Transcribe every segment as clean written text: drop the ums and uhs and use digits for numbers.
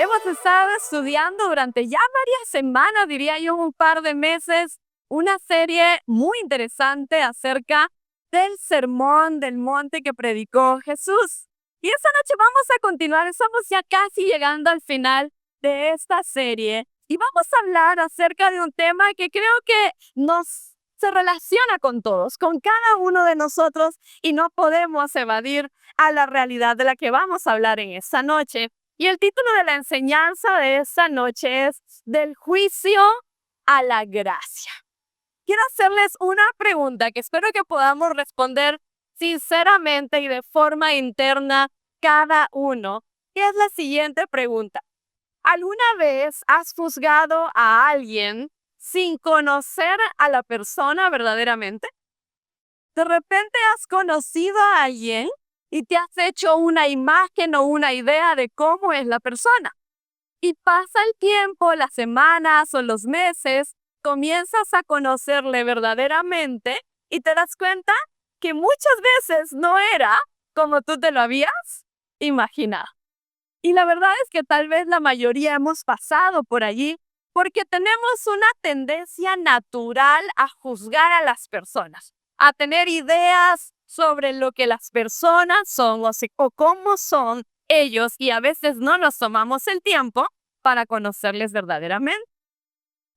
Hemos estado estudiando durante ya varias semanas, diría yo un par de meses, una serie muy interesante acerca del sermón del monte que predicó Jesús. Y esta noche vamos a continuar, estamos ya casi llegando al final de esta serie y vamos a hablar acerca de un tema que creo que se relaciona con todos, con cada uno de nosotros, y no podemos evadir a la realidad de la que vamos a hablar en esta noche. Y el título de la enseñanza de esta noche es Del juicio a la gracia. Quiero hacerles una pregunta que espero que podamos responder sinceramente y de forma interna cada uno. Y es la siguiente pregunta. ¿Alguna vez has juzgado a alguien sin conocer a la persona verdaderamente? De repente has conocido a alguien y te has hecho una imagen o una idea de cómo es la persona. Y pasa el tiempo, las semanas o los meses, comienzas a conocerle verdaderamente y te das cuenta que muchas veces no era como tú te lo habías imaginado. Y la verdad es que tal vez la mayoría hemos pasado por allí porque tenemos una tendencia natural a juzgar a las personas, a tener ideas sobre lo que las personas son o cómo son ellos, y a veces no nos tomamos el tiempo para conocerles verdaderamente.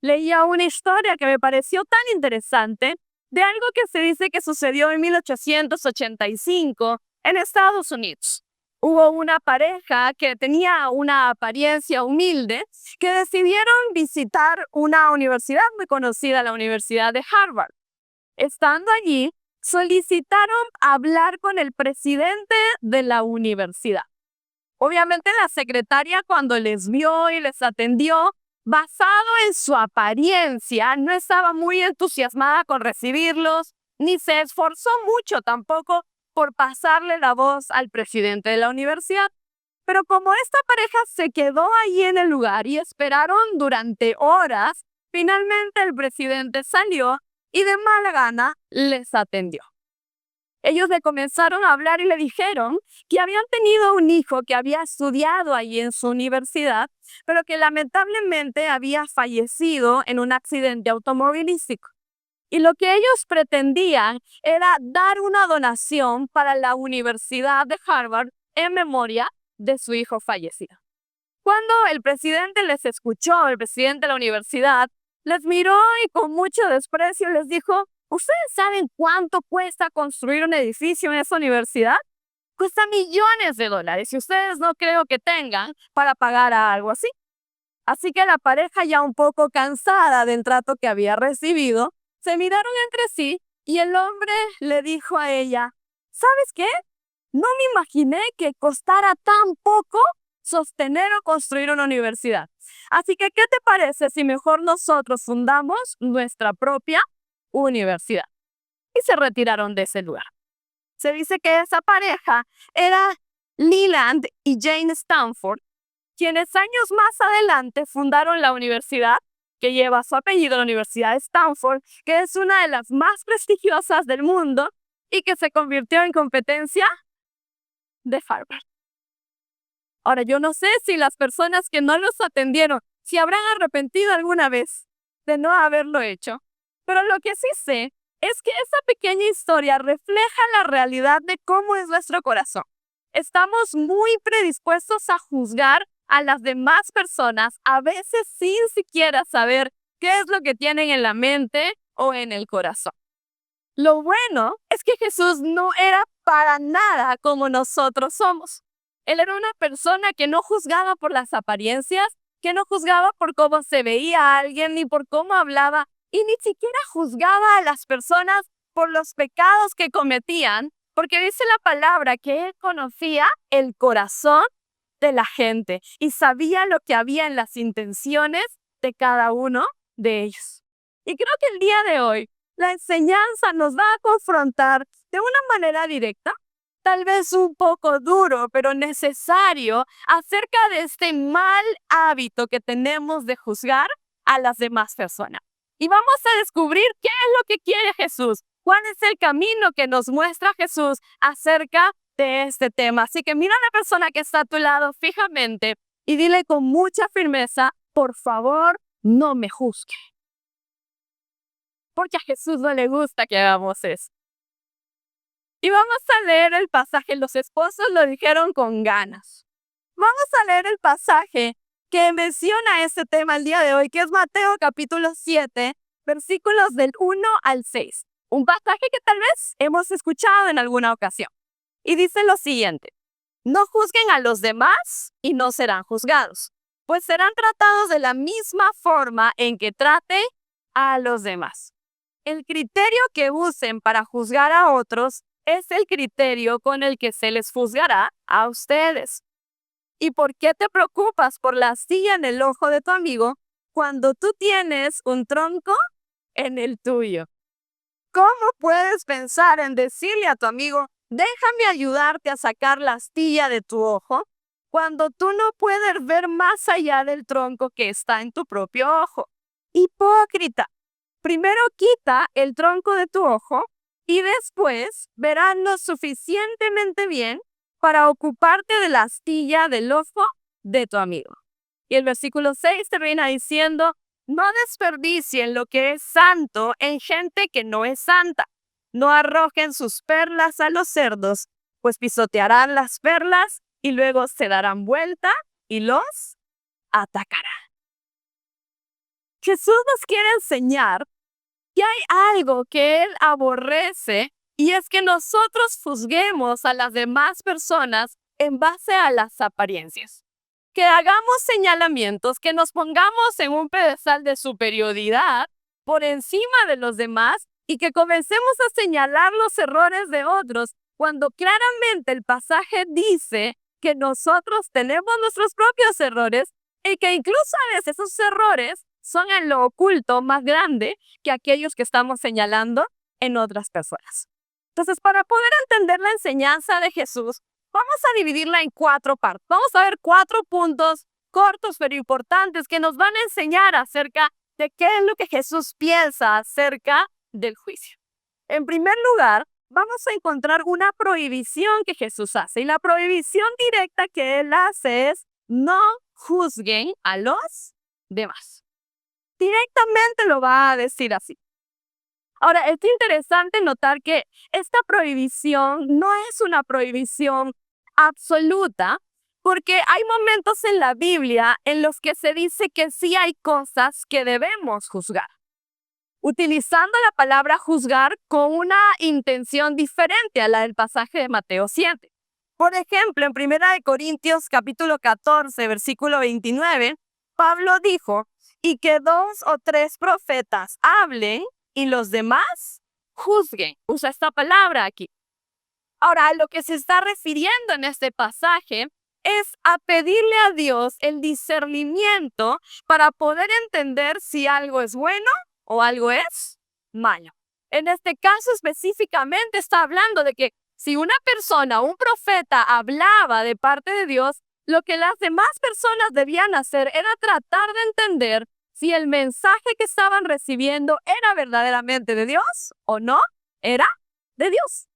Leía una historia que me pareció tan interesante de algo que se dice que sucedió en 1885 en Estados Unidos. Hubo una pareja que tenía una apariencia humilde que decidieron visitar una universidad muy conocida, la Universidad de Harvard. Estando allí, solicitaron hablar con el presidente de la universidad. Obviamente la secretaria, cuando les vio y les atendió, basado en su apariencia, no estaba muy entusiasmada con recibirlos, ni se esforzó mucho tampoco por pasarle la voz al presidente de la universidad. Pero como esta pareja se quedó ahí en el lugar y esperaron durante horas, finalmente el presidente salió y de mala gana les atendió. Ellos le comenzaron a hablar y le dijeron que habían tenido un hijo que había estudiado allí en su universidad, pero que lamentablemente había fallecido en un accidente automovilístico. Y lo que ellos pretendían era dar una donación para la Universidad de Harvard en memoria de su hijo fallecido. Cuando el presidente les escuchó, el presidente de la universidad, les miró y con mucho desprecio les dijo: ¿ustedes saben cuánto cuesta construir un edificio en esa universidad? Cuesta millones de dólares y ustedes no creo que tengan para pagar a algo así. Así que la pareja, ya un poco cansada del trato que había recibido, se miraron entre sí y el hombre le dijo a ella: ¿sabes qué? No me imaginé que costara tan poco sostener o construir una universidad. Así que, ¿qué te parece si mejor nosotros fundamos nuestra propia universidad? Y se retiraron de ese lugar. Se dice que esa pareja era Leland y Jane Stanford, quienes años más adelante fundaron la universidad que lleva su apellido, la Universidad de Stanford, que es una de las más prestigiosas del mundo y que se convirtió en competencia de Harvard. Ahora, yo no sé si las personas que no los atendieron se habrán arrepentido alguna vez de no haberlo hecho, pero lo que sí sé es que esa pequeña historia refleja la realidad de cómo es nuestro corazón. Estamos muy predispuestos a juzgar a las demás personas, a veces sin siquiera saber qué es lo que tienen en la mente o en el corazón. Lo bueno es que Jesús no era para nada como nosotros somos. Él era una persona que no juzgaba por las apariencias, que no juzgaba por cómo se veía a alguien ni por cómo hablaba, y ni siquiera juzgaba a las personas por los pecados que cometían, porque dice la palabra que él conocía el corazón de la gente y sabía lo que había en las intenciones de cada uno de ellos. Y creo que el día de hoy la enseñanza nos va a confrontar de una manera directa, tal vez un poco duro, pero necesario, acerca de este mal hábito que tenemos de juzgar a las demás personas. Y vamos a descubrir qué es lo que quiere Jesús, cuál es el camino que nos muestra Jesús acerca de este tema. Así que mira a la persona que está a tu lado fijamente y dile con mucha firmeza, por favor, no me juzgue. Porque a Jesús no le gusta que hagamos eso. Y vamos a leer el pasaje, los esposos lo dijeron con ganas. Vamos a leer el pasaje que menciona este tema el día de hoy, que es Mateo capítulo 7, versículos del 1 al 6. Un pasaje que tal vez hemos escuchado en alguna ocasión. Y dice lo siguiente: no juzguen a los demás y no serán juzgados, pues serán tratados de la misma forma en que trate a los demás. El criterio que usen para juzgar a otros es el criterio con el que se les juzgará a ustedes. ¿Y por qué te preocupas por la astilla en el ojo de tu amigo cuando tú tienes un tronco en el tuyo? ¿Cómo puedes pensar en decirle a tu amigo, déjame ayudarte a sacar la astilla de tu ojo, cuando tú no puedes ver más allá del tronco que está en tu propio ojo? Hipócrita. Primero quita el tronco de tu ojo y después verás lo suficientemente bien para ocuparte de la astilla del ojo de tu amigo. Y el versículo 6 termina diciendo, no desperdicien lo que es santo en gente que no es santa. No arrojen sus perlas a los cerdos, pues pisotearán las perlas y luego se darán vuelta y los atacarán. Jesús nos quiere enseñar que hay algo que Él aborrece, y es que nosotros juzguemos a las demás personas en base a las apariencias. Que hagamos señalamientos, que nos pongamos en un pedestal de superioridad por encima de los demás y que comencemos a señalar los errores de otros, cuando claramente el pasaje dice que nosotros tenemos nuestros propios errores y que incluso a veces esos errores son en lo oculto más grande que aquellos que estamos señalando en otras personas. Entonces, para poder entender la enseñanza de Jesús, vamos a dividirla en 4 partes. Vamos a ver 4 puntos cortos pero importantes que nos van a enseñar acerca de qué es lo que Jesús piensa acerca del juicio. En primer lugar, vamos a encontrar una prohibición que Jesús hace. Y la prohibición directa que Él hace es: no juzguen a los demás. Directamente lo va a decir así. Ahora, es interesante notar que esta prohibición no es una prohibición absoluta, porque hay momentos en la Biblia en los que se dice que sí hay cosas que debemos juzgar, utilizando la palabra juzgar con una intención diferente a la del pasaje de Mateo 7. Por ejemplo, en 1 Corintios capítulo 14, versículo 29, Pablo dijo, y que 2 o 3 profetas hablen y los demás juzguen. Usa esta palabra aquí. Ahora, a lo que se está refiriendo en este pasaje es a pedirle a Dios el discernimiento para poder entender si algo es bueno o algo es malo. En este caso específicamente está hablando de que si una persona, un profeta, hablaba de parte de Dios, lo que las demás personas debían hacer era tratar de entender si el mensaje que estaban recibiendo era verdaderamente de Dios o no era de Dios.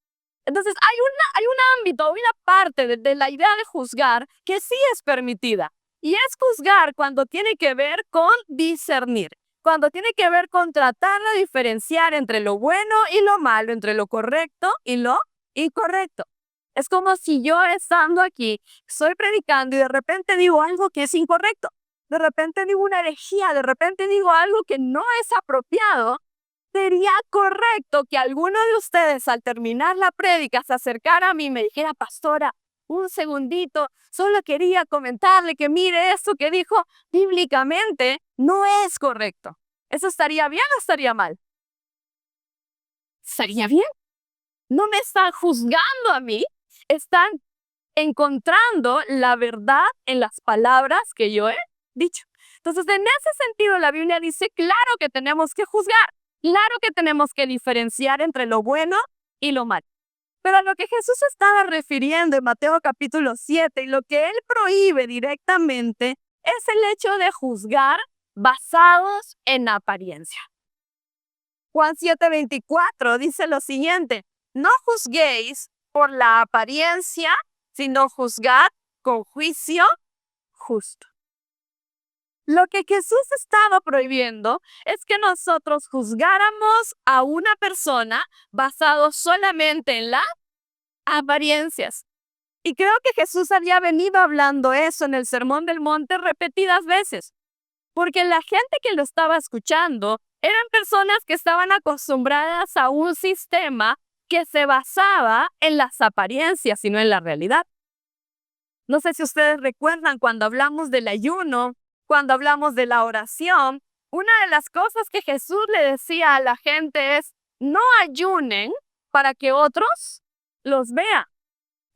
Entonces hay un ámbito, una parte de la idea de juzgar que sí es permitida. Y es juzgar cuando tiene que ver con discernir, cuando tiene que ver con tratar de diferenciar entre lo bueno y lo malo, entre lo correcto y lo incorrecto. Es como si yo estando aquí, estoy predicando y de repente digo algo que es incorrecto. De repente digo una herejía, de repente digo algo que no es apropiado. Sería correcto que alguno de ustedes al terminar la prédica se acercara a mí y me dijera, pastora, un segundito, solo quería comentarle que mire esto que dijo bíblicamente no es correcto. ¿Eso estaría bien o estaría mal? ¿Estaría bien? No me están juzgando a mí, están encontrando la verdad en las palabras que yo he dicho. Entonces, en ese sentido, la Biblia dice, claro que tenemos que juzgar, claro que tenemos que diferenciar entre lo bueno y lo malo. Pero a lo que Jesús estaba refiriendo en Mateo capítulo 7 y lo que Él prohíbe directamente es el hecho de juzgar basados en apariencia. Juan 7:24 dice lo siguiente, no juzguéis por la apariencia, sino juzgad con juicio justo. Lo que Jesús estaba prohibiendo es que nosotros juzgáramos a una persona basado solamente en las apariencias. Y creo que Jesús había venido hablando eso en el Sermón del Monte repetidas veces, porque la gente que lo estaba escuchando eran personas que estaban acostumbradas a un sistema que se basaba en las apariencias y no en la realidad. No sé si ustedes recuerdan cuando hablamos del ayuno, cuando hablamos de la oración, una de las cosas que Jesús le decía a la gente es, no ayunen para que otros los vean.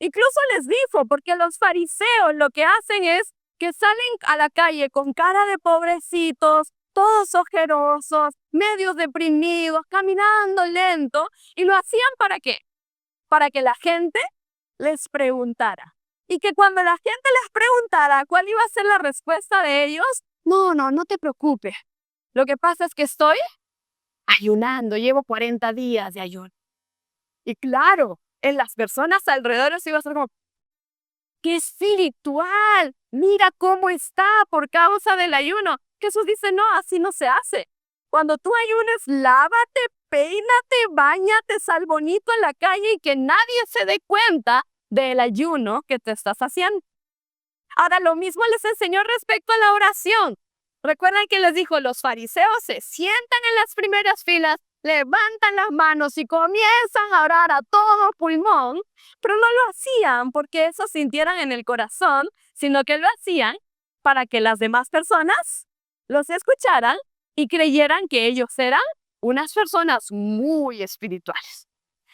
Incluso les dijo, porque los fariseos lo que hacen es que salen a la calle con cara de pobrecitos, todos ojerosos, medio deprimidos, caminando lento, y lo hacían ¿para qué? Para que la gente les preguntara. Y que cuando la gente les preguntara cuál iba a ser la respuesta de ellos, no te preocupes. Lo que pasa es que estoy ayunando, llevo 40 días de ayuno. Y claro, en las personas alrededor se iba a ser como, ¡qué espiritual! Mira cómo está por causa del ayuno. Jesús dice, no, así no se hace. Cuando tú ayunes, lávate, peínate, báñate, sal bonito en la calle y que nadie se dé cuenta del ayuno que te estás haciendo. Ahora, lo mismo les enseñó respecto a la oración. Recuerdan que les dijo, los fariseos se sientan en las primeras filas, levantan las manos y comienzan a orar a todo pulmón, pero no lo hacían porque eso sintieran en el corazón, sino que lo hacían para que las demás personas los escucharan y creyeran que ellos eran unas personas muy espirituales.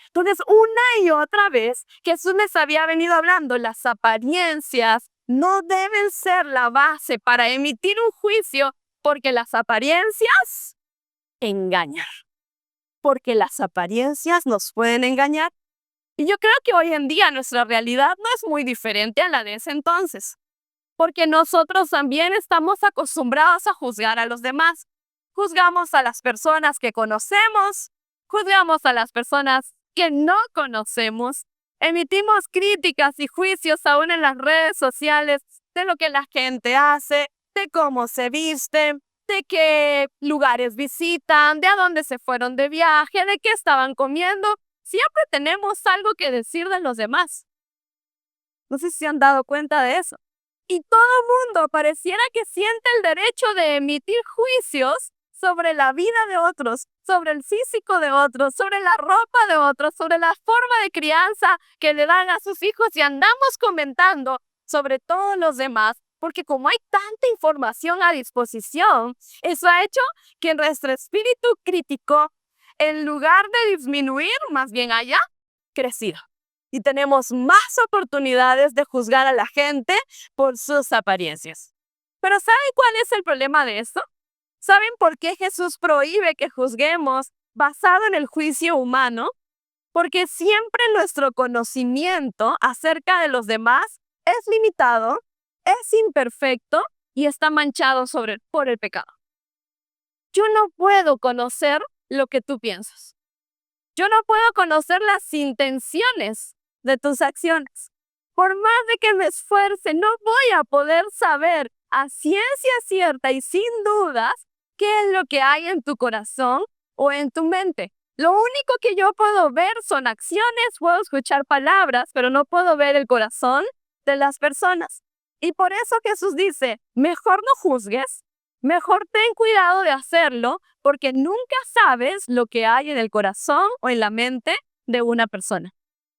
Entonces, una y otra vez, Jesús les había venido hablando, las apariencias no deben ser la base para emitir un juicio, porque las apariencias engañan. Porque las apariencias nos pueden engañar. Y yo creo que hoy en día nuestra realidad no es muy diferente a la de ese entonces. Porque nosotros también estamos acostumbrados a juzgar a los demás. Juzgamos a las personas que conocemos, juzgamos a las personas que no conocemos, emitimos críticas y juicios aún en las redes sociales de lo que la gente hace, de cómo se viste, de qué lugares visitan, de a dónde se fueron de viaje, de qué estaban comiendo. Siempre tenemos algo que decir de los demás. No sé si se han dado cuenta de eso. Y todo mundo pareciera que siente el derecho de emitir juicios sobre la vida de otros, sobre el físico de otros, sobre la ropa de otros, sobre la forma de crianza que le dan a sus hijos, y andamos comentando sobre todos los demás, porque como hay tanta información a disposición, eso ha hecho que nuestro espíritu crítico, en lugar de disminuir, más bien haya crecido. Y tenemos más oportunidades de juzgar a la gente por sus apariencias. Pero ¿saben cuál es el problema de esto? ¿Saben por qué Jesús prohíbe que juzguemos basado en el juicio humano? Porque siempre nuestro conocimiento acerca de los demás es limitado, es imperfecto y está manchado por el pecado. Yo no puedo conocer lo que tú piensas. Yo no puedo conocer las intenciones de tus acciones. Por más de que me esfuerce, no voy a poder saber a ciencia cierta y sin dudas qué es lo que hay en tu corazón o en tu mente. Lo único que yo puedo ver son acciones, puedo escuchar palabras, pero no puedo ver el corazón de las personas. Y por eso Jesús dice, mejor no juzgues, mejor ten cuidado de hacerlo, porque nunca sabes lo que hay en el corazón o en la mente de una persona.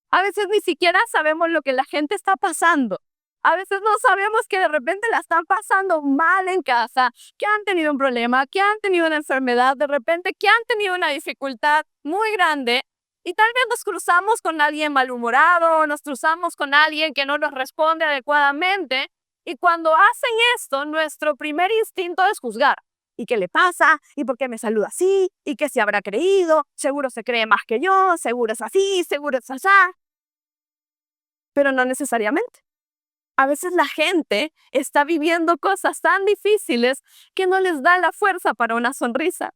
A veces ni siquiera sabemos lo que la gente está pasando. A veces no sabemos que de repente la están pasando mal en casa, que han tenido un problema, que han tenido una enfermedad, de repente que han tenido una dificultad muy grande, y tal vez nos cruzamos con alguien malhumorado, nos cruzamos con alguien que no nos responde adecuadamente, y cuando hacen esto, nuestro primer instinto es juzgar. ¿Y qué le pasa? ¿Y por qué me saluda así? ¿Y qué se habrá creído? Seguro se cree más que yo, seguro es así, seguro es allá. Pero no necesariamente. A veces la gente está viviendo cosas tan difíciles que no les da la fuerza para una sonrisa,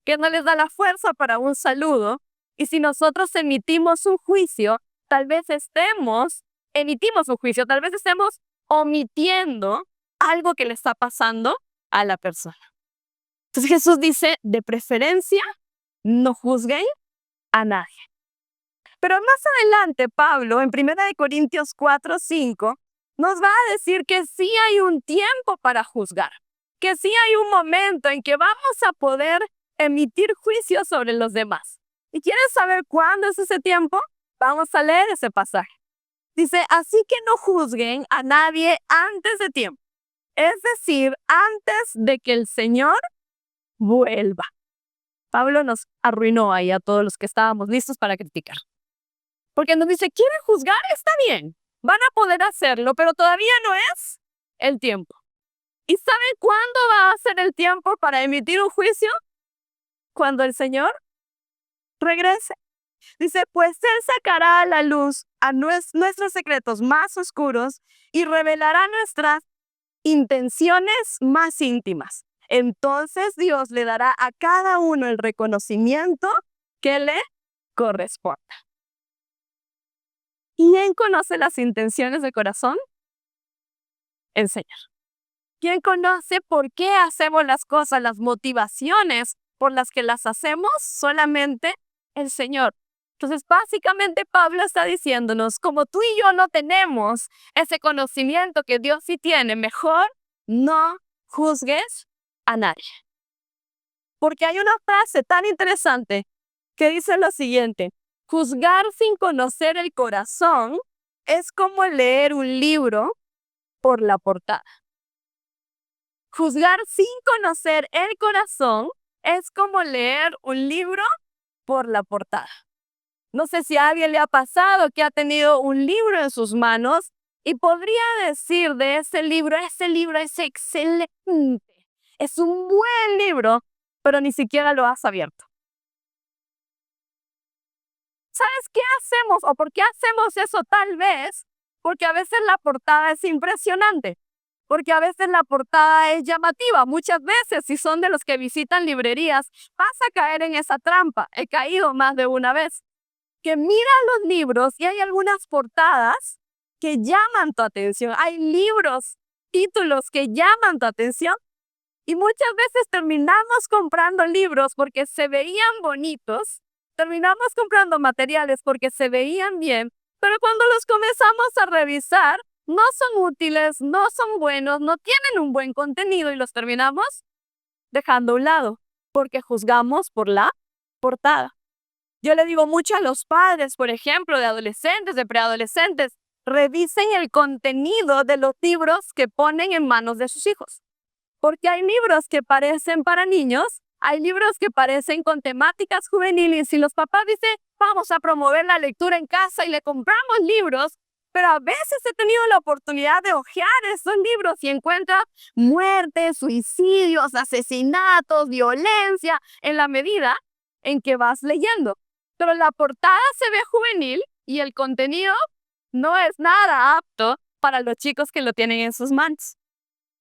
que no les da la fuerza para un saludo. Y si nosotros emitimos un juicio, tal vez estemos omitiendo algo que le está pasando a la persona. Entonces Jesús dice, de preferencia, no juzguen a nadie. Pero más adelante, Pablo, en 1 Corintios 4:5, nos va a decir que sí hay un tiempo para juzgar, que sí hay un momento en que vamos a poder emitir juicios sobre los demás. ¿Y quieres saber cuándo es ese tiempo? Vamos a leer ese pasaje. Dice, así que no juzguen a nadie antes de tiempo, es decir, antes de que el Señor vuelva. Pablo nos arruinó ahí a todos los que estábamos listos para criticar. Porque nos dice, ¿quieren juzgar? Está bien, van a poder hacerlo, pero todavía no es el tiempo. ¿Y saben cuándo va a ser el tiempo para emitir un juicio? Cuando el Señor regrese. Dice, pues Él sacará a la luz a nuestros secretos más oscuros y revelará nuestras intenciones más íntimas. Entonces Dios le dará a cada uno el reconocimiento que le corresponda. ¿Quién conoce las intenciones del corazón? El Señor. ¿Quién conoce por qué hacemos las cosas, las motivaciones por las que las hacemos? Solamente el Señor. Entonces, básicamente Pablo está diciéndonos, como tú y yo no tenemos ese conocimiento que Dios sí tiene, mejor no juzgues a nadie. Porque hay una frase tan interesante que dice lo siguiente, juzgar sin conocer el corazón es como leer un libro por la portada. Juzgar sin conocer el corazón es como leer un libro por la portada. No sé si a alguien le ha pasado que ha tenido un libro en sus manos y podría decir de ese libro es excelente, es un buen libro, pero ni siquiera lo has abierto. ¿Sabes qué hacemos o por qué hacemos eso? Tal vez porque a veces la portada es impresionante, porque a veces la portada es llamativa. Muchas veces, si son de los que visitan librerías, vas a caer en esa trampa. He caído más de una vez. Que mira los libros y hay algunas portadas que llaman tu atención. Hay libros, títulos que llaman tu atención y muchas veces terminamos comprando libros porque se veían bonitos, terminamos comprando materiales porque se veían bien, pero cuando los comenzamos a revisar, no son útiles, no son buenos, no tienen un buen contenido y los terminamos dejando a un lado porque juzgamos por la portada. Yo le digo mucho a los padres, por ejemplo, de adolescentes, de preadolescentes, revisen el contenido de los libros que ponen en manos de sus hijos. Porque hay libros que parecen para niños, hay libros que parecen con temáticas juveniles y los papás dicen, vamos a promover la lectura en casa y le compramos libros, pero a veces he tenido la oportunidad de hojear esos libros y encuentras muertes, suicidios, asesinatos, violencia, en la medida en que vas leyendo. Pero la portada se ve juvenil y el contenido no es nada apto para los chicos que lo tienen en sus manos.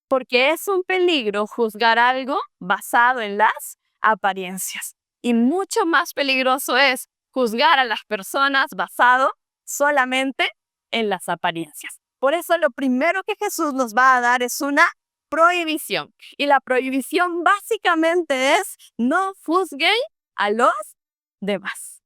Porque es un peligro juzgar algo basado en las apariencias. Y mucho más peligroso es juzgar a las personas basado solamente en las apariencias. Por eso lo primero que Jesús nos va a dar es una prohibición. Y la prohibición básicamente es no juzguen a los demás.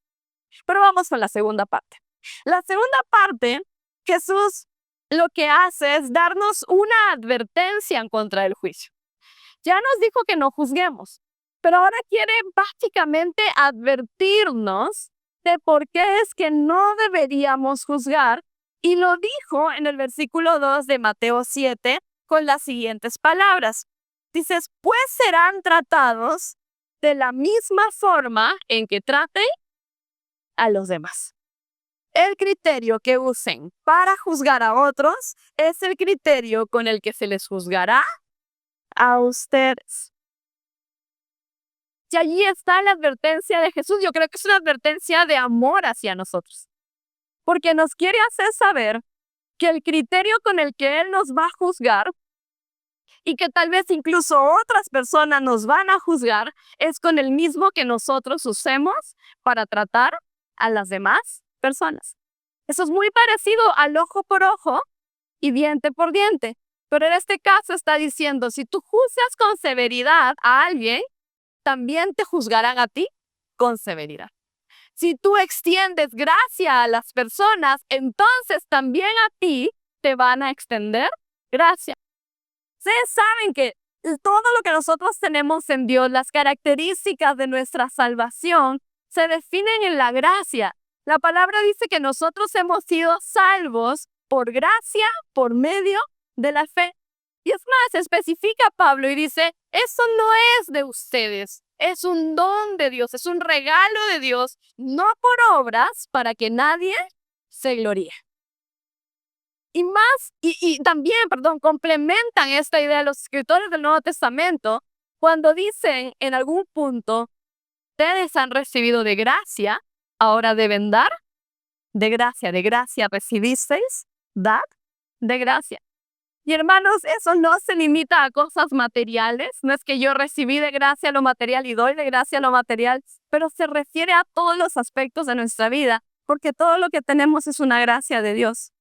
Pero vamos con la segunda parte. La segunda parte, Jesús lo que hace es darnos una advertencia en contra del juicio. Ya nos dijo que no juzguemos, pero ahora quiere básicamente advertirnos de por qué es que no deberíamos juzgar. Y lo dijo en el versículo 2 de Mateo 7 con las siguientes palabras. Dices, pues serán tratados de la misma forma en que traten a los demás. El criterio que usen para juzgar a otros es el criterio con el que se les juzgará a ustedes. Y allí está la advertencia de Jesús. Yo creo que es una advertencia de amor hacia nosotros. Porque nos quiere hacer saber que el criterio con el que Él nos va a juzgar y que tal vez incluso otras personas nos van a juzgar es con el mismo que nosotros usemos para tratar a las demás personas. Eso es muy parecido al ojo por ojo y diente por diente. Pero en este caso está diciendo, si tú juzgas con severidad a alguien, también te juzgarán a ti con severidad. Si tú extiendes gracia a las personas, entonces también a ti te van a extender gracia. Ustedes saben que todo lo que nosotros tenemos en Dios, las características de nuestra salvación, se definen en la gracia. La palabra dice que nosotros hemos sido salvos por gracia, por medio de la fe. Y es más, especifica Pablo y dice, eso no es de ustedes, es un don de Dios, es un regalo de Dios, no por obras para que nadie se gloríe. Y también, complementan esta idea los escritores del Nuevo Testamento cuando dicen en algún punto, ustedes han recibido de gracia, ahora deben dar de gracia recibisteis, dad de gracia. Y hermanos, eso no se limita a cosas materiales, no es que yo recibí de gracia lo material y doy de gracia lo material, pero se refiere a todos los aspectos de nuestra vida, porque todo lo que tenemos es una gracia de Dios.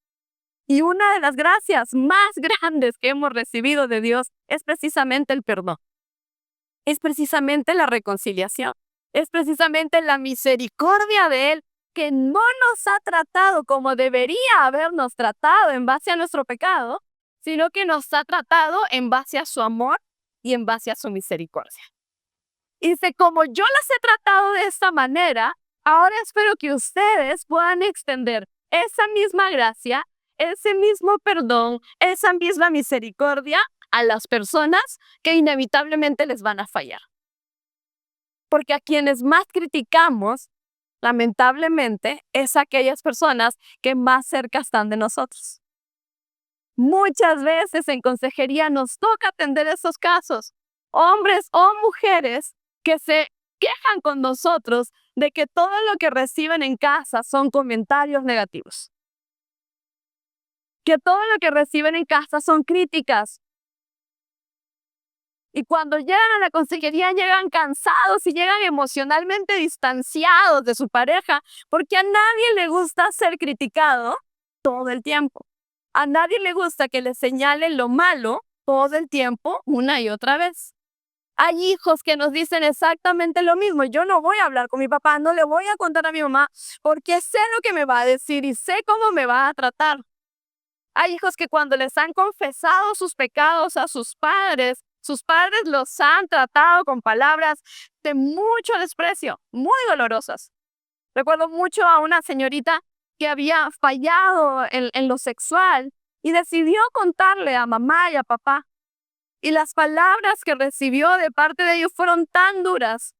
Y una de las gracias más grandes que hemos recibido de Dios es precisamente el perdón. Es precisamente la reconciliación. Es precisamente la misericordia de Él que no nos ha tratado como debería habernos tratado en base a nuestro pecado, sino que nos ha tratado en base a su amor y en base a su misericordia. Y dice, como yo las he tratado de esta manera, ahora espero que ustedes puedan extender esa misma gracia, ese mismo perdón, esa misma misericordia a las personas que inevitablemente les van a fallar. Porque a quienes más criticamos, lamentablemente, es aquellas personas que más cerca están de nosotros. Muchas veces en consejería nos toca atender esos casos, hombres o mujeres que se quejan con nosotros de que todo lo que reciben en casa son comentarios negativos. Que todo lo que reciben en casa son críticas. Y cuando llegan a la consejería llegan cansados y llegan emocionalmente distanciados de su pareja porque a nadie le gusta ser criticado todo el tiempo. A nadie le gusta que le señalen lo malo todo el tiempo, una y otra vez. Hay hijos que nos dicen exactamente lo mismo. Yo no voy a hablar con mi papá, no le voy a contar a mi mamá porque sé lo que me va a decir y sé cómo me va a tratar. Hay hijos que cuando les han confesado sus pecados a sus padres los han tratado con palabras de mucho desprecio, muy dolorosas. Recuerdo mucho a una señorita que había fallado en lo sexual y decidió contarle a mamá y a papá. Y las palabras que recibió de parte de ellos fueron tan duras.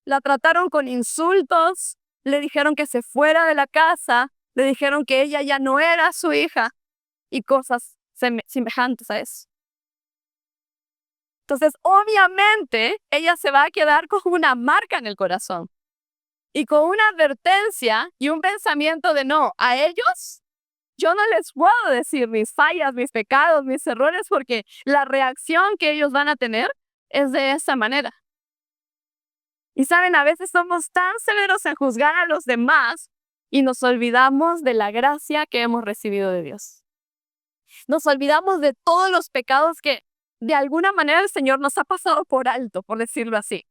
La trataron con insultos, le dijeron que se fuera de la casa, le dijeron que ella ya no era su hija y cosas semejantes a eso. Entonces, obviamente, ella se va a quedar con una marca en el corazón y con una advertencia y un pensamiento de no, a ellos yo no les puedo decir mis fallas, mis pecados, mis errores, porque la reacción que ellos van a tener es de esa manera. Y saben, a veces somos tan severos en juzgar a los demás y nos olvidamos de la gracia que hemos recibido de Dios. Nos olvidamos de todos los pecados que de alguna manera el Señor nos ha pasado por alto, por decirlo así.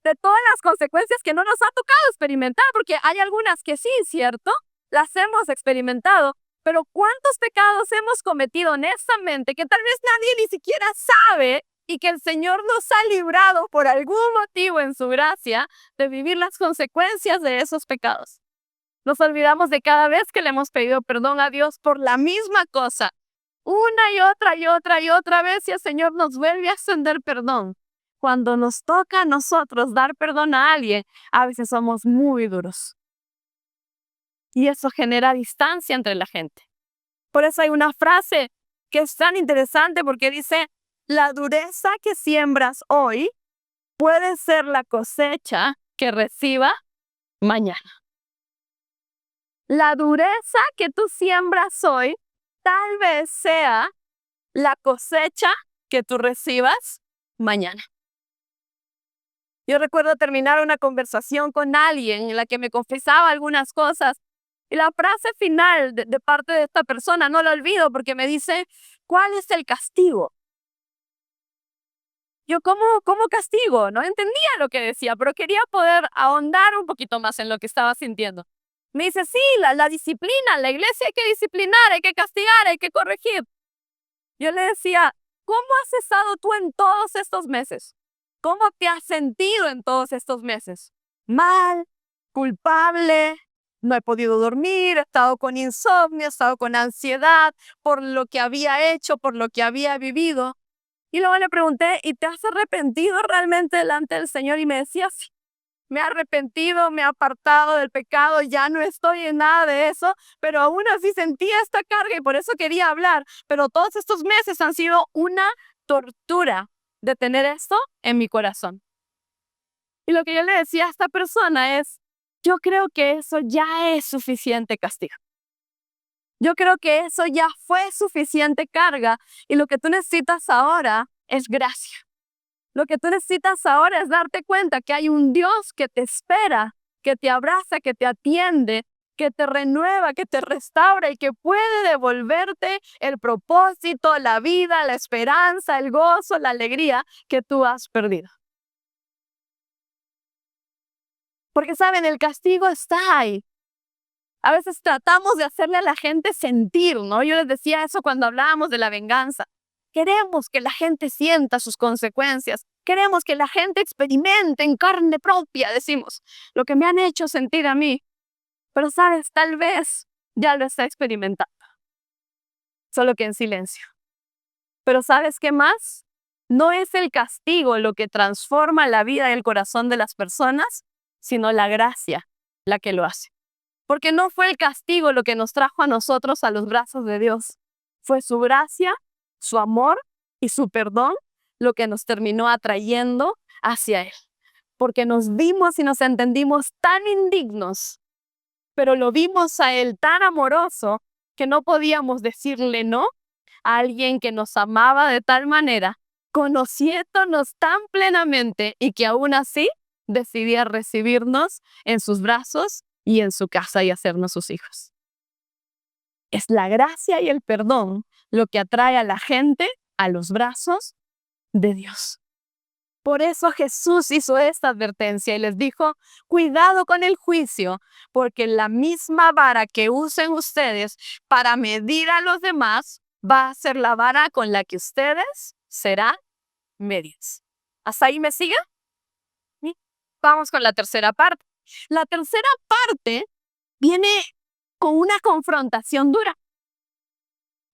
De todas las consecuencias que no nos ha tocado experimentar, porque hay algunas que sí, ¿cierto? Las hemos experimentado, pero ¿cuántos pecados hemos cometido honestamente que tal vez nadie ni siquiera sabe y que el Señor nos ha librado por algún motivo en su gracia de vivir las consecuencias de esos pecados? Nos olvidamos de cada vez que le hemos pedido perdón a Dios por la misma cosa. Una y otra vez y el Señor nos vuelve a extender perdón. Cuando nos toca a nosotros dar perdón a alguien, a veces somos muy duros. Y eso genera distancia entre la gente. Por eso hay una frase que es tan interesante porque dice, la dureza que siembras hoy puede ser la cosecha que reciba mañana. La dureza que tú siembras hoy tal vez sea la cosecha que tú recibas mañana. Yo recuerdo terminar una conversación con alguien en la que me confesaba algunas cosas y la frase final de parte de esta persona, no la olvido porque me dice, ¿Cuál es el castigo? Yo, ¿cómo castigo? No entendía lo que decía, pero quería poder ahondar un poquito más en lo que estaba sintiendo. Me dice, sí, la disciplina, la iglesia hay que disciplinar, hay que castigar, hay que corregir. Yo le decía, ¿cómo has estado tú en todos estos meses? ¿Cómo te has sentido en todos estos meses? Mal, culpable, no he podido dormir, he estado con insomnio, he estado con ansiedad por lo que había hecho, por lo que había vivido. Y luego le pregunté, ¿y te has arrepentido realmente delante del Señor? Y me decía, sí, me he arrepentido, me he apartado del pecado, ya no estoy en nada de eso, pero aún así sentía esta carga y por eso quería hablar. Pero todos estos meses han sido una tortura de tener esto en mi corazón. Y lo que yo le decía a esta persona es, yo creo que eso ya es suficiente castigo. Yo creo que eso ya fue suficiente carga y lo que tú necesitas ahora es gracia. Lo que tú necesitas ahora es darte cuenta que hay un Dios que te espera, que te abraza, que te atiende, que te renueva, que te restaura y que puede devolverte el propósito, la vida, la esperanza, el gozo, la alegría que tú has perdido. Porque saben, el castigo está ahí. A veces tratamos de hacerle a la gente sentir, ¿no? Yo les decía eso cuando hablábamos de la venganza. Queremos que la gente sienta sus consecuencias. Queremos que la gente experimente en carne propia, decimos, lo que me han hecho sentir a mí. Pero sabes, tal vez ya lo está experimentando, solo que en silencio. Pero ¿sabes qué más? No es el castigo lo que transforma la vida y el corazón de las personas, sino la gracia la que lo hace. Porque no fue el castigo lo que nos trajo a nosotros a los brazos de Dios. Fue su gracia, su amor y su perdón lo que nos terminó atrayendo hacia Él. Porque nos vimos y nos entendimos tan indignos, pero lo vimos a Él tan amoroso que no podíamos decirle no a alguien que nos amaba de tal manera, conociéndonos tan plenamente y que aún así decidía recibirnos en sus brazos y en su casa y hacernos sus hijos. Es la gracia y el perdón lo que atrae a la gente a los brazos de Dios. Por eso Jesús hizo esta advertencia y les dijo, cuidado con el juicio, porque la misma vara que usen ustedes para medir a los demás va a ser la vara con la que ustedes serán medidos. ¿Hasta ahí me sigue? ¿Sí? Vamos con la tercera parte. La tercera parte viene con una confrontación dura.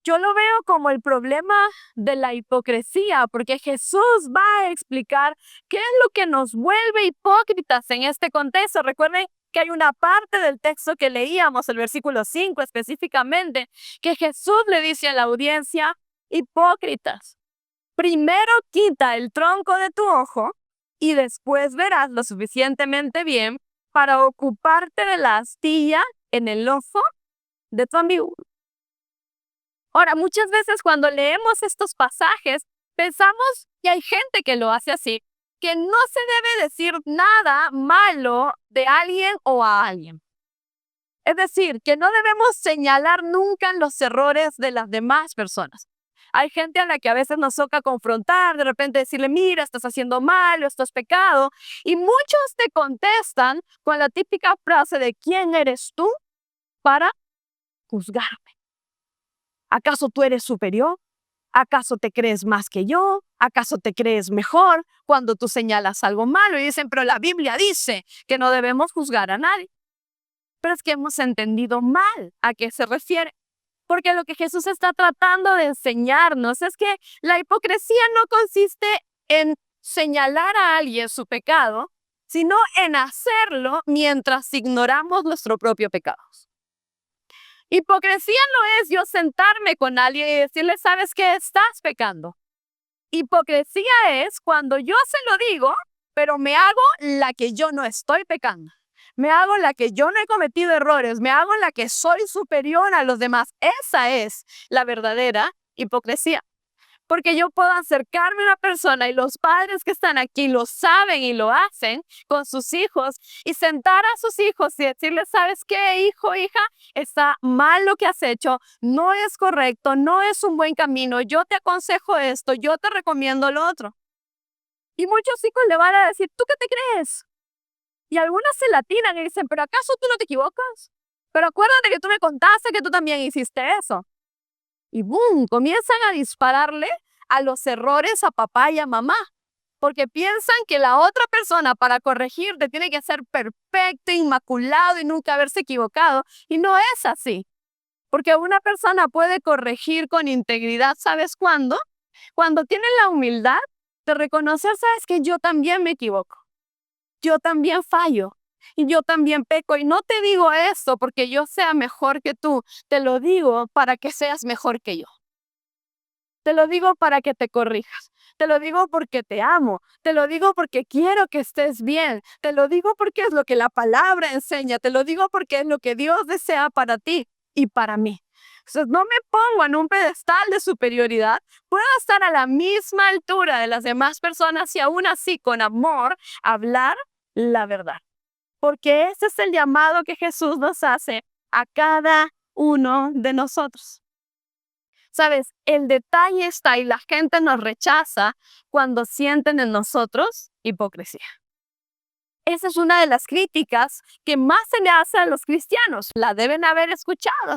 Yo lo veo como el problema de la hipocresía, porque Jesús va a explicar qué es lo que nos vuelve hipócritas en este contexto. Recuerden que hay una parte del texto que leíamos, el versículo 5 específicamente, que Jesús le dice a la audiencia, hipócritas, primero quita el tronco de tu ojo y después verás lo suficientemente bien para ocuparte de la astilla en el ojo de tu amigo. Ahora, muchas veces cuando leemos estos pasajes, pensamos que hay gente que lo hace así, que no se debe decir nada malo de alguien o a alguien. Es decir, que no debemos señalar nunca los errores de las demás personas. Hay gente a la que a veces nos toca confrontar, de repente decirle, mira, estás haciendo mal, esto es pecado. Y muchos te contestan con la típica frase de, ¿quién eres tú para juzgarme? ¿Acaso tú eres superior? ¿Acaso te crees más que yo? ¿Acaso te crees mejor cuando tú señalas algo malo? Y dicen, pero la Biblia dice que no debemos juzgar a nadie. Pero es que hemos entendido mal a qué se refiere. Porque lo que Jesús está tratando de enseñarnos es que la hipocresía no consiste en señalar a alguien su pecado, sino en hacerlo mientras ignoramos nuestro propio pecado. Hipocresía no es yo sentarme con alguien y decirle, ¿sabes qué? Estás pecando. Hipocresía es cuando yo se lo digo, pero me hago la que yo no estoy pecando. Me hago la que yo no he cometido errores. Me hago la que soy superior a los demás. Esa es la verdadera hipocresía. Porque yo puedo acercarme a una persona y los padres que están aquí lo saben y lo hacen con sus hijos y sentar a sus hijos y decirles, ¿sabes qué, hijo, hija? Está mal lo que has hecho, no es correcto, no es un buen camino, yo te aconsejo esto, yo te recomiendo lo otro. Y muchos hijos le van a decir, ¿tú qué te crees? Y algunas se latinan y dicen, ¿pero acaso tú no te equivocas? Pero acuérdate que tú me contaste que tú también hiciste eso. Y ¡boom! Comienzan a dispararle a los errores a papá y a mamá. Porque piensan que la otra persona para corregirte tiene que ser perfecto, inmaculado y nunca haberse equivocado. Y no es así. Porque una persona puede corregir con integridad, ¿sabes cuándo? Cuando tiene la humildad de reconocer, ¿sabes que yo también me equivoco? Yo también fallo. Y yo también peco. Y no te digo esto porque yo sea mejor que tú. Te lo digo para que seas mejor que yo. Te lo digo para que te corrijas. Te lo digo porque te amo. Te lo digo porque quiero que estés bien. Te lo digo porque es lo que la palabra enseña. Te lo digo porque es lo que Dios desea para ti y para mí. Entonces, no me pongo en un pedestal de superioridad. Puedo estar a la misma altura de las demás personas y aún así con amor hablar la verdad. Porque ese es el llamado que Jesús nos hace a cada uno de nosotros. Sabes, el detalle está y la gente nos rechaza cuando sienten en nosotros hipocresía. Esa es una de las críticas que más se le hace a los cristianos. La deben haber escuchado.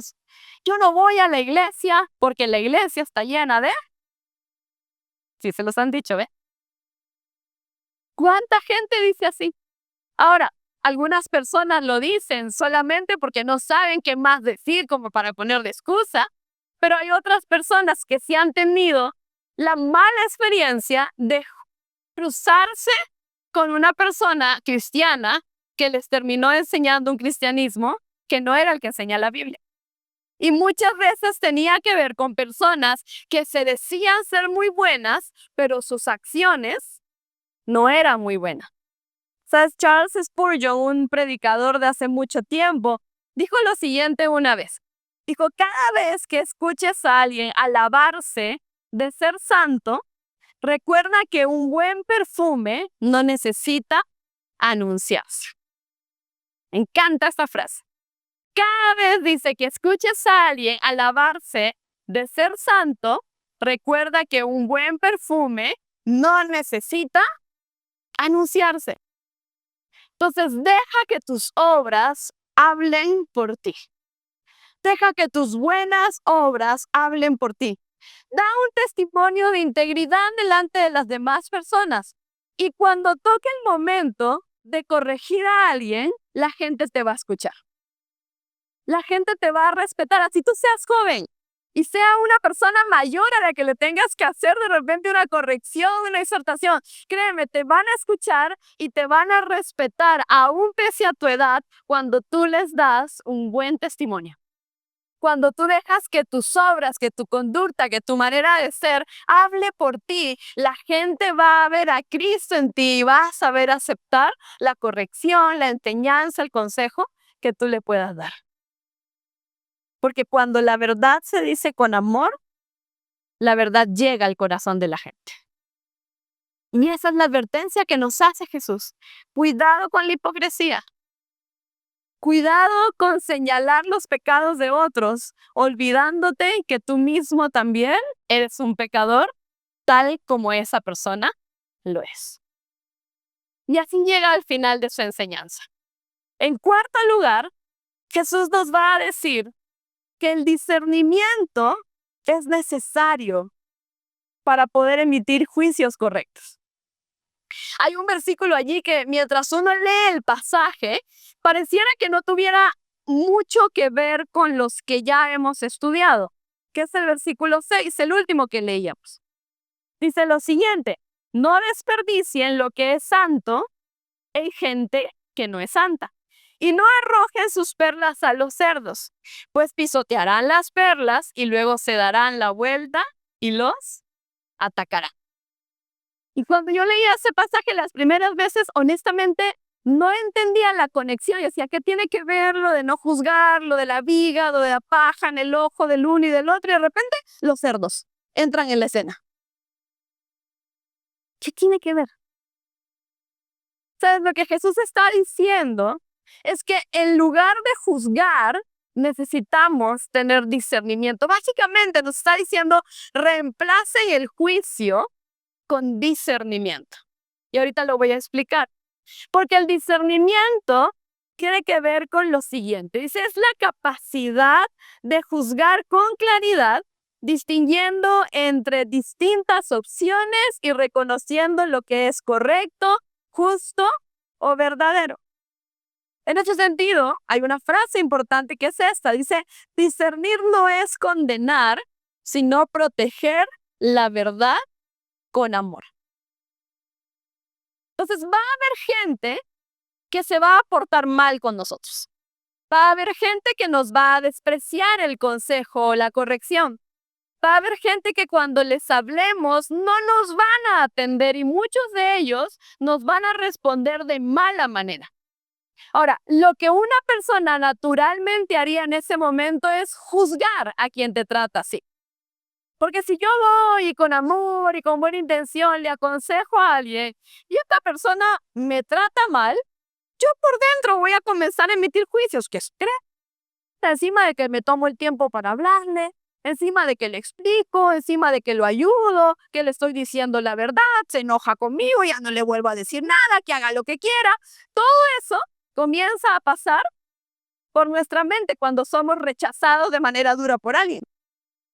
Yo no voy a la iglesia porque la iglesia está llena de... Sí, se los han dicho, ¿ve? ¿Cuánta gente dice así? Ahora, algunas personas lo dicen solamente porque no saben qué más decir como para ponerle excusa, pero hay otras personas que sí han tenido la mala experiencia de cruzarse con una persona cristiana que les terminó enseñando un cristianismo que no era el que enseña la Biblia. Y muchas veces tenía que ver con personas que se decían ser muy buenas, pero sus acciones no eran muy buenas. ¿Sabes? Charles Spurgeon, un predicador de hace mucho tiempo, dijo lo siguiente una vez. Dijo, cada vez que escuches a alguien alabarse de ser santo, recuerda que un buen perfume no necesita anunciarse. Me encanta esta frase. Cada vez dice que escuches a alguien alabarse de ser santo, recuerda que un buen perfume no necesita anunciarse. Entonces, deja que tus obras hablen por ti. Deja que tus buenas obras hablen por ti. Da un testimonio de integridad delante de las demás personas. Y cuando toque el momento de corregir a alguien, la gente te va a escuchar. La gente te va a respetar, así tú seas joven y sea una persona mayor a la que le tengas que hacer de repente una corrección, una exhortación. Créeme, te van a escuchar y te van a respetar, aún pese a tu edad, cuando tú les das un buen testimonio. Cuando tú dejas que tus obras, que tu conducta, que tu manera de ser hable por ti, la gente va a ver a Cristo en ti y va a saber aceptar la corrección, la enseñanza, el consejo que tú le puedas dar. Porque cuando la verdad se dice con amor, la verdad llega al corazón de la gente. Y esa es la advertencia que nos hace Jesús. Cuidado con la hipocresía. Cuidado con señalar los pecados de otros, olvidándote que tú mismo también eres un pecador, tal como esa persona lo es. Y así llega al final de su enseñanza. En cuarto lugar, Jesús nos va a decir que el discernimiento es necesario para poder emitir juicios correctos. Hay un versículo allí que mientras uno lee el pasaje, pareciera que no tuviera mucho que ver con los que ya hemos estudiado, que es el versículo 6, el último que leíamos. Dice lo siguiente, no desperdicien lo que es santo en gente que no es santa. Y no arrojen sus perlas a los cerdos, pues pisotearán las perlas y luego se darán la vuelta y los atacarán. Y cuando yo leía ese pasaje las primeras veces, honestamente, no entendía la conexión. Yo decía, ¿qué tiene que ver lo de no juzgar, lo de la viga, lo de la paja en el ojo del uno y del otro? Y de repente, los cerdos entran en la escena. ¿Qué tiene que ver? ¿Sabes? Lo que Jesús está diciendo es que en lugar de juzgar, necesitamos tener discernimiento. Básicamente nos está diciendo, reemplacen el juicio con discernimiento. Y ahorita lo voy a explicar. Porque el discernimiento tiene que ver con lo siguiente. Dice, es la capacidad de juzgar con claridad, distinguiendo entre distintas opciones y reconociendo lo que es correcto, justo o verdadero. En ese sentido, hay una frase importante que es esta. Dice, discernir no es condenar, sino proteger la verdad con amor. Entonces va a haber gente que se va a portar mal con nosotros. Va a haber gente que nos va a despreciar el consejo o la corrección. Va a haber gente que cuando les hablemos no nos van a atender y muchos de ellos nos van a responder de mala manera. Ahora, lo que una persona naturalmente haría en ese momento es juzgar a quien te trata así. Porque si yo voy con amor y con buena intención le aconsejo a alguien y esta persona me trata mal, yo por dentro voy a comenzar a emitir juicios. ¿Qué cree? Encima de que me tomo el tiempo para hablarle, encima de que le explico, encima de que lo ayudo, que le estoy diciendo la verdad, se enoja conmigo, ya no le vuelvo a decir nada, que haga lo que quiera. Todo eso comienza a pasar por nuestra mente cuando somos rechazados de manera dura por alguien.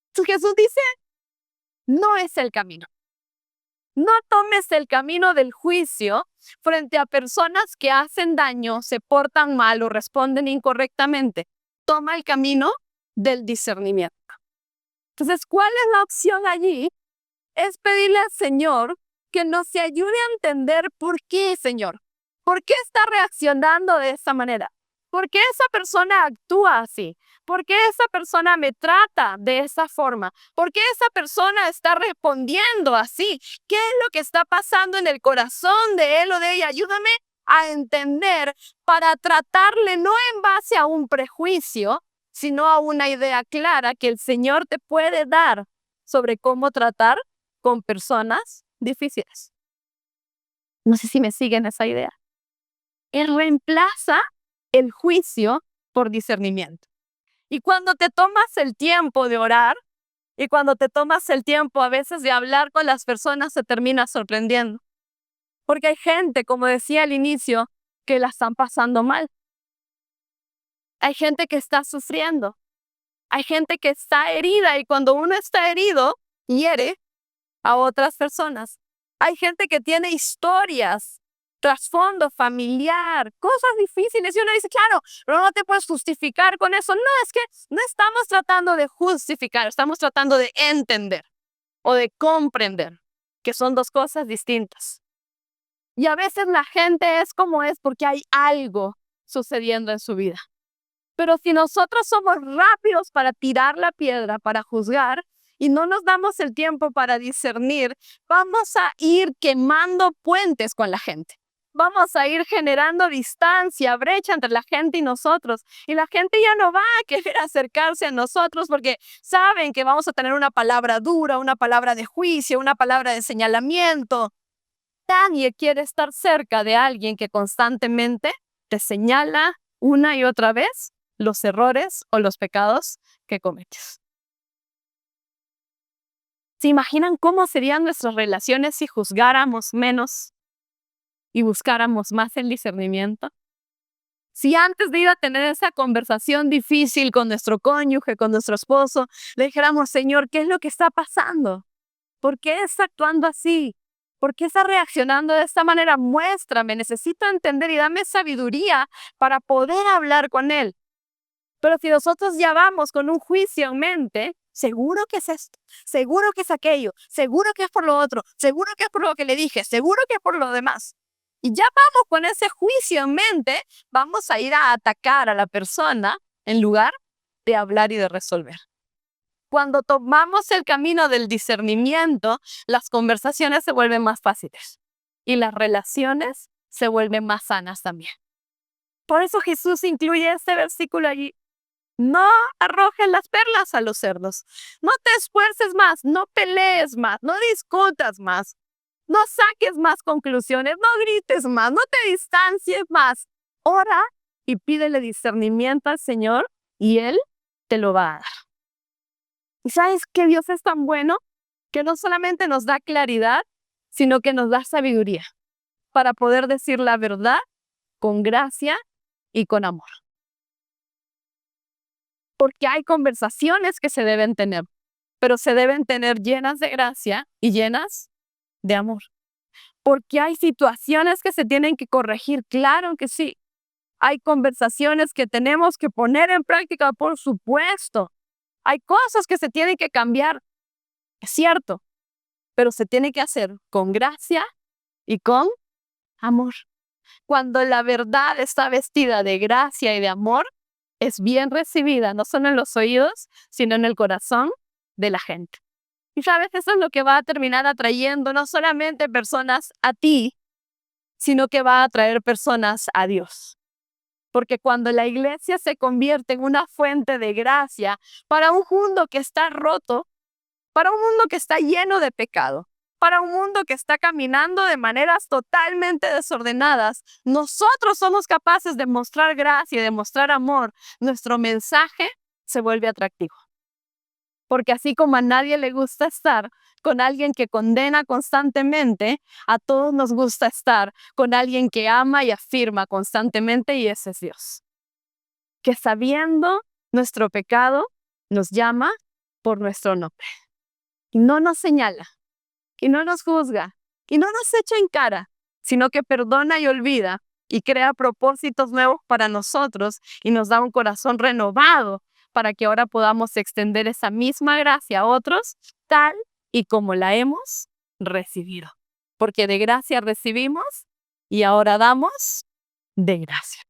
Entonces Jesús dice, no es el camino. No tomes el camino del juicio frente a personas que hacen daño, se portan mal o responden incorrectamente. Toma el camino del discernimiento. Entonces, ¿cuál es la opción allí? Es pedirle al Señor que nos ayude a entender por qué, Señor. ¿Por qué está reaccionando de esa manera? ¿Por qué esa persona actúa así? ¿Por qué esa persona me trata de esa forma? ¿Por qué esa persona está respondiendo así? ¿Qué es lo que está pasando en el corazón de él o de ella? Ayúdame a entender para tratarle no en base a un prejuicio, sino a una idea clara que el Señor te puede dar sobre cómo tratar con personas difíciles. No sé si me siguen esa idea. Él reemplaza el juicio por discernimiento. Y cuando te tomas el tiempo de orar y cuando te tomas el tiempo a veces de hablar con las personas, se termina sorprendiendo. Porque hay gente, como decía al inicio, que la están pasando mal. Hay gente que está sufriendo. Hay gente que está herida y cuando uno está herido, hiere a otras personas. Hay gente que tiene historias, trasfondo familiar, cosas difíciles y uno dice, claro, pero no te puedes justificar con eso. No, es que no estamos tratando de justificar, estamos tratando de entender o de comprender, que son dos cosas distintas. Y a veces la gente es como es porque hay algo sucediendo en su vida. Pero si nosotros somos rápidos para tirar la piedra, para juzgar, y no nos damos el tiempo para discernir, vamos a ir quemando puentes con la gente. Vamos a ir generando distancia, brecha entre la gente y nosotros. Y la gente ya no va a querer acercarse a nosotros porque saben que vamos a tener una palabra dura, una palabra de juicio, una palabra de señalamiento. Nadie quiere estar cerca de alguien que constantemente te señala una y otra vez los errores o los pecados que cometes. ¿Se imaginan cómo serían nuestras relaciones si juzgáramos menos y buscáramos más el discernimiento? Si antes de ir a tener esa conversación difícil con nuestro cónyuge, con nuestro esposo, le dijéramos, Señor, ¿qué es lo que está pasando? ¿Por qué está actuando así? ¿Por qué está reaccionando de esta manera? Muéstrame, necesito entender y dame sabiduría para poder hablar con él. Pero si nosotros ya vamos con un juicio en mente, seguro que es esto, seguro que es aquello, seguro que es por lo otro, seguro que es por lo que le dije, seguro que es por lo demás. Y ya vamos con ese juicio en mente, vamos a ir a atacar a la persona en lugar de hablar y de resolver. Cuando tomamos el camino del discernimiento, las conversaciones se vuelven más fáciles y las relaciones se vuelven más sanas también. Por eso Jesús incluye este versículo allí. No arrojes las perlas a los cerdos. No te esfuerces más, no pelees más, no discutas más. No saques más conclusiones, no grites más, no te distancies más. Ora y pídele discernimiento al Señor y Él te lo va a dar. ¿Y sabes que Dios es tan bueno? Que no solamente nos da claridad, sino que nos da sabiduría para poder decir la verdad con gracia y con amor. Porque hay conversaciones que se deben tener, pero se deben tener llenas de gracia y llenas de amor. Porque hay situaciones que se tienen que corregir, claro que sí. Hay conversaciones que tenemos que poner en práctica, por supuesto. Hay cosas que se tienen que cambiar, es cierto, pero se tiene que hacer con gracia y con amor. Cuando la verdad está vestida de gracia y de amor, es bien recibida, no solo en los oídos, sino en el corazón de la gente. Y sabes, eso es lo que va a terminar atrayendo no solamente personas a ti, sino que va a atraer personas a Dios. Porque cuando la iglesia se convierte en una fuente de gracia para un mundo que está roto, para un mundo que está lleno de pecado, para un mundo que está caminando de maneras totalmente desordenadas, nosotros somos capaces de mostrar gracia y de mostrar amor. Nuestro mensaje se vuelve atractivo. Porque así como a nadie le gusta estar con alguien que condena constantemente, a todos nos gusta estar con alguien que ama y afirma constantemente, y ese es Dios. Que sabiendo nuestro pecado, nos llama por nuestro nombre. Y no nos señala, y no nos juzga, y no nos echa en cara, sino que perdona y olvida, y crea propósitos nuevos para nosotros, y nos da un corazón renovado para que ahora podamos extender esa misma gracia a otros, tal y como la hemos recibido. Porque de gracia recibimos y ahora damos de gracia.